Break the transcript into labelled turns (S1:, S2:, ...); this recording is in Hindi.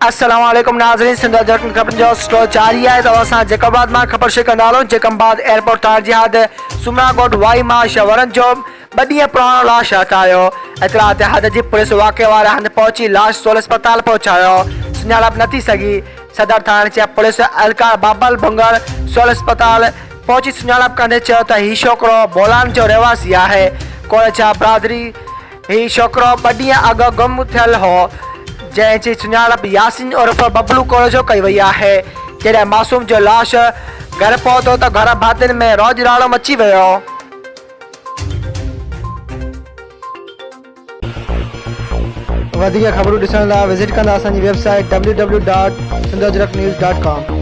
S1: अस्सलाम वालेकुम नाज़रीन, सिंध खबरनि जो स्टोर जारी है। तो असां जैकबाद मां ख़बर शेयर कंदा हलूं। जैकबाद एयरपोर्ट तार जिहाद सुमरागोट वाई मां शवरन जो 2 ॾींहं पुराणो लाश हटायो। इतलात हद जी पुलिस वाक़े वारे हंधि पहुची लाश सोल अस्पताल पहुचायो। सुञाणप न थी सघी। सदर थाणे जा पुलिस एहलकार बाबल भुंगर सोल अस्पताल पहुची सुञाणप कंदे चयो त ही छोकिरो बोलान जो रहवासी आहे। कोरछा बिरादरी ही छोकिरो 2 ॾींहं अॻु गुम थियल हो, जंहिंजी सुञाणप यासीन उर्फ बबलू कोरजो कई वई आहे। जॾहिं मासूम जो लाश घर पहुतो त घर भातियुनि में रौज राड़ो मची वियो। वधीक ख़बरूं ॾिसण लाइ विज़िट कंदा असांजी वेबसाइट www.sindhajraknews.com।